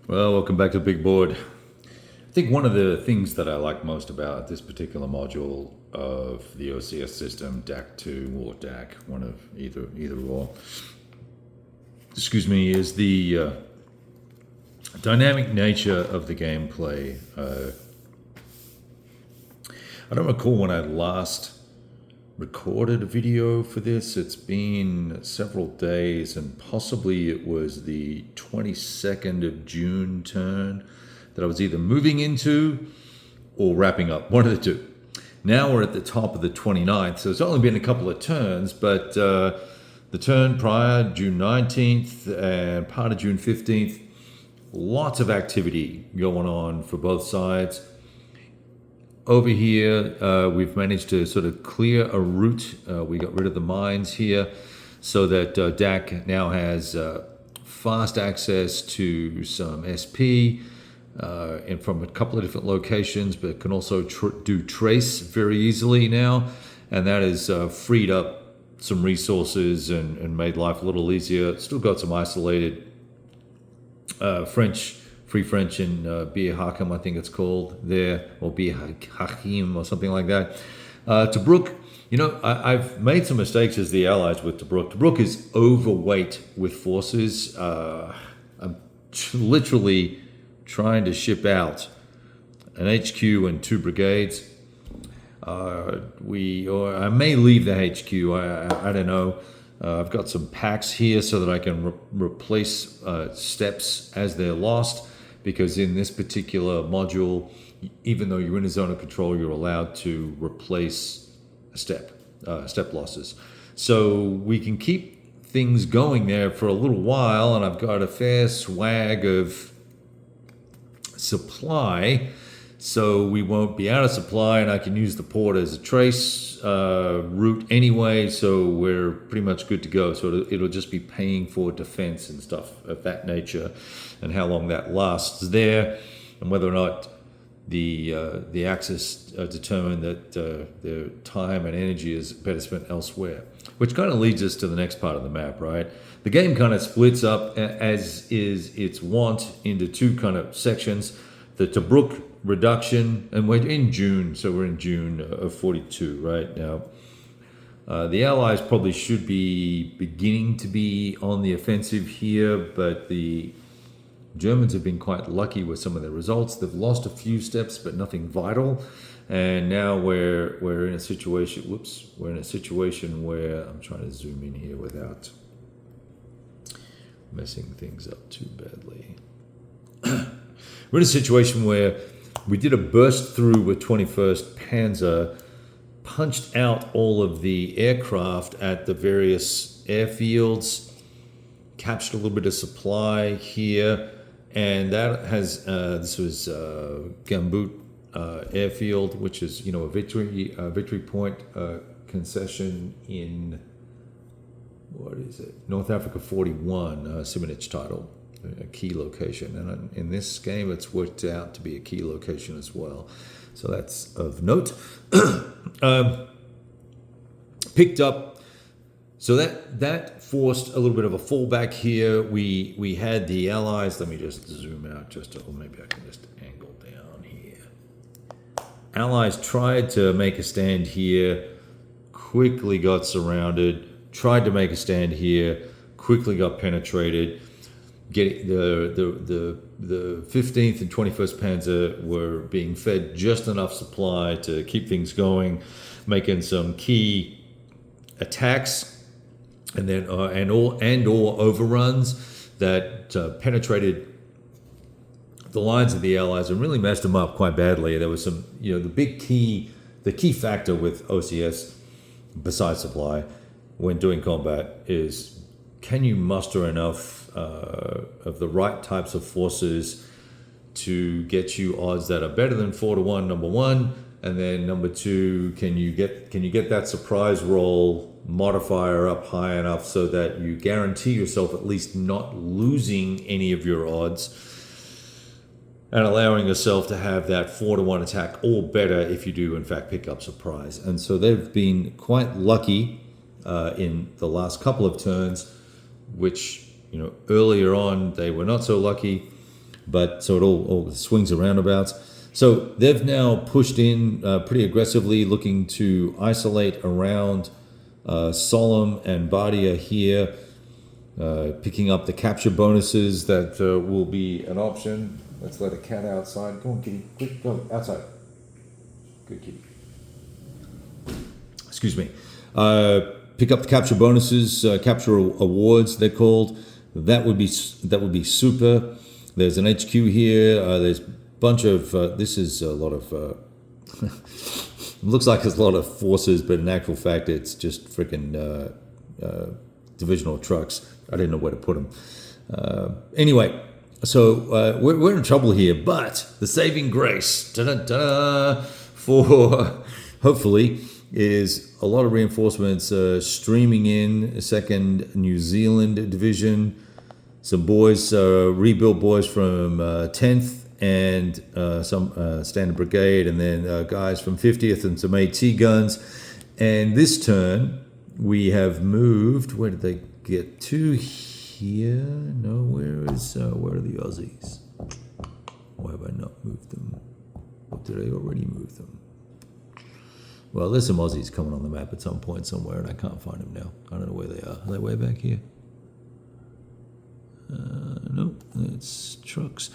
Well, welcome back to the big board. I think one of the things that I like most about this particular module of the OCS system, DAK2 or DAK, one of either or, excuse me, is the dynamic nature of the gameplay. I don't recall when I last recorded a video for this. It's been several days, and possibly it was the 22nd of June turn that I was either moving into or wrapping up, one of the two. Now we're at the top of the 29th, so it's only been a couple of turns, but the turn prior, June 19th and part of June 15th, lots of activity going on for both sides. Over here, we've managed to sort of clear a route. We got rid of the mines here so that DAK now has fast access to some SP and from a couple of different locations, but can also do trace very easily now. And that has freed up some resources and made life a little easier. Still got some isolated Free French and Bir Hakim, I think it's called there, or Bir Hakim or something like that. Tobruk, I've made some mistakes as the allies with Tobruk. Tobruk is overweight with forces. I'm literally trying to ship out an HQ and 2 brigades. I may leave the HQ. I don't know. I've got some packs here so that I can replace steps as they're lost, because in this particular module, even though you're in a zone of control, you're allowed to replace a step losses. So we can keep things going there for a little while, and I've got a fair swag of supply, so we won't be out of supply, and I can use the port as a trace route anyway, so we're pretty much good to go. So it'll just be paying for defense and stuff of that nature, and how long that lasts there, and whether or not the Axis determine that their time and energy is better spent elsewhere. Which kind of leads us to the next part of the map, right? The game kind of splits up, as is its wont, into two kind of sections. The Tobruk reduction, and we're in June, so we're in June of 42 right now. The Allies probably should be beginning to be on the offensive here, but the Germans have been quite lucky with some of their results. They've lost a few steps, but nothing vital. And now we're in a situation. We're in a situation where I'm trying to zoom in here without messing things up too badly. We're in a situation where we did a burst through with 21st Panzer, punched out all of the aircraft at the various airfields, captured a little bit of supply here, and that has this was Gambut airfield, which is a victory point concession in, what is it, North Africa 41, Simonich title, a key location, and in this game it's worked out to be a key location as well, so that's of note. Picked up, so that forced a little bit of a fallback here. We had the Allies. Let me just zoom out or maybe I can just angle down here. Allies tried to make a stand here, quickly got surrounded. Tried to make a stand here, quickly got penetrated. The 15th and 21st Panzer were being fed just enough supply to keep things going, making some key attacks, and then or overruns that penetrated the lines of the Allies and really messed them up quite badly. There was some, the key factor with OCS, besides supply, when doing combat, is can you muster enough of the right types of forces to get you odds that are better than 4-1, number one, and then number two, can you get that surprise roll modifier up high enough so that you guarantee yourself at least not losing any of your odds, and allowing yourself to have that 4-1 attack, or better if you do in fact pick up surprise. And so they've been quite lucky in the last couple of turns, which earlier on they were not so lucky. but so it all swings and roundabouts. So they've now pushed in pretty aggressively, looking to isolate around Solemn and Bardia here, picking up the capture bonuses that will be an option. Let's let a cat outside. Go on, kitty. Quick, go outside. Good kitty. Excuse me. Pick up the capture bonuses, capture awards they're called. That would be super. There's an HQ here. There's a bunch of. This is a lot of. Looks like there's a lot of forces, but in actual fact, it's just freaking divisional trucks. I didn't know where to put them. Anyway, so we're in trouble here, but the saving grace for hopefully is a lot of reinforcements streaming in. Second New Zealand Division, some boys, rebuild boys from 10th and some Standard Brigade, and then guys from 50th and some AT guns. And this turn we have moved. Where did they get to here? No, where are the Aussies? Why have I not moved them? Or did I already move them? Well, there's some Aussies coming on the map at some point somewhere, and I can't find them now. I don't know where they are. Are they way back here? Nope, it's trucks.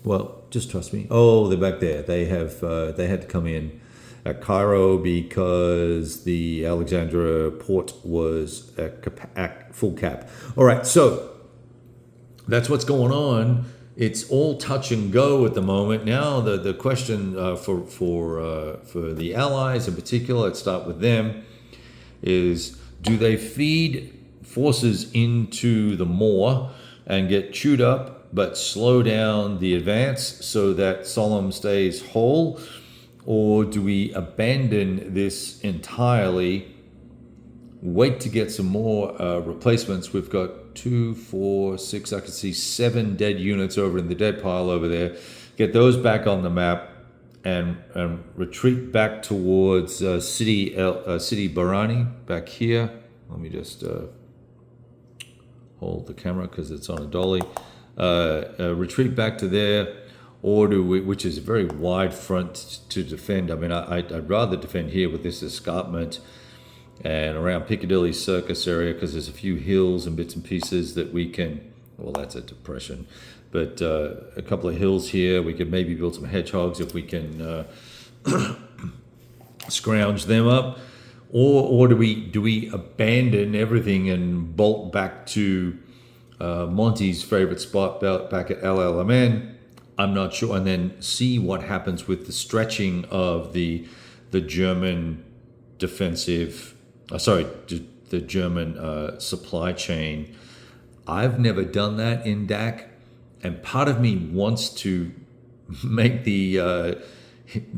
Well, just trust me. Oh, they're back there. They had to come in at Cairo because the Alexandria port was at full cap. All right, so that's what's going on. It's all touch and go at the moment. Now the question for the Allies in particular, let's start with them, is do they feed forces into the Moor and get chewed up but slow down the advance so that Solemn stays whole? Or do we abandon this entirely, wait to get some more replacements? We've got 2, 4, 6, I can see 7 dead units over in the dead pile over there. Get those back on the map and retreat back towards City Barani back here. Let me just hold the camera because it's on a dolly. Retreat back to there, or do we, which is a very wide front to defend. I mean, I'd rather defend here with this escarpment and around Piccadilly Circus area because there's a few hills and bits and pieces that we can, well, that's a depression, but a couple of hills here. We could maybe build some hedgehogs if we can scrounge them up. Or do we abandon everything and bolt back to Monty's favorite spot back at LLMN? I'm not sure. And then see what happens with the stretching of the German defensive, the German supply chain. I've never done that in DAK, and part of me wants to make the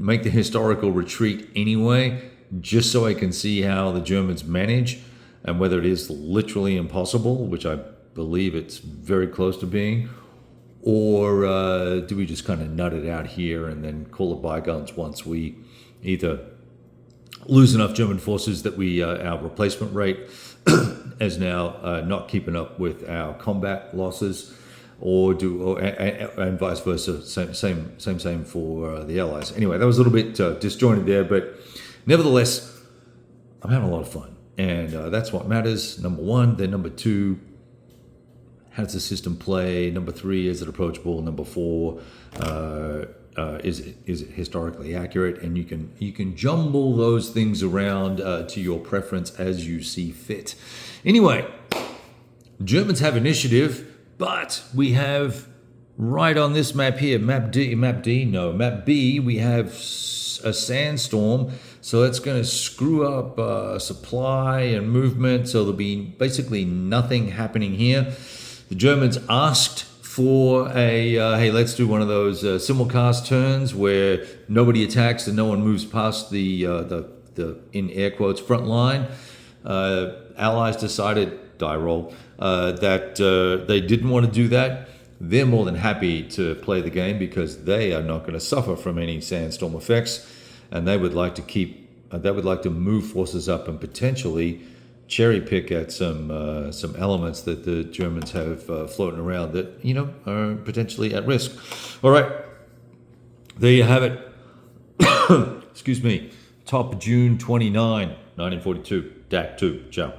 historical retreat anyway, just so I can see how the Germans manage and whether it is literally impossible, which I believe it's very close to being, or do we just kind of nut it out here and then call it bygones once we either lose enough German forces that our replacement rate is now not keeping up with our combat losses, and vice versa, same for the Allies. Anyway, that was a little bit disjointed there, but nevertheless, I'm having a lot of fun, and that's what matters. Number one. Then number two, how does the system play? Number three, is it approachable? Number four, is it historically accurate? And you can jumble those things around to your preference as you see fit. Anyway, Germans have initiative, but we have right on this map here, map B, we have a sandstorm. So that's going to screw up supply and movement. So there'll be basically nothing happening here. The Germans asked for hey, let's do one of those simulcast turns where nobody attacks and no one moves past the in air quotes front line. Allies decided, die roll, that they didn't want to do that. They're more than happy to play the game because they are not going to suffer from any sandstorm effects, and they would like to move forces up and potentially cherry pick at some elements that the Germans have floating around that are potentially at risk. All right, there you have it. Excuse me. Top June 29, 1942. DAK2. Ciao.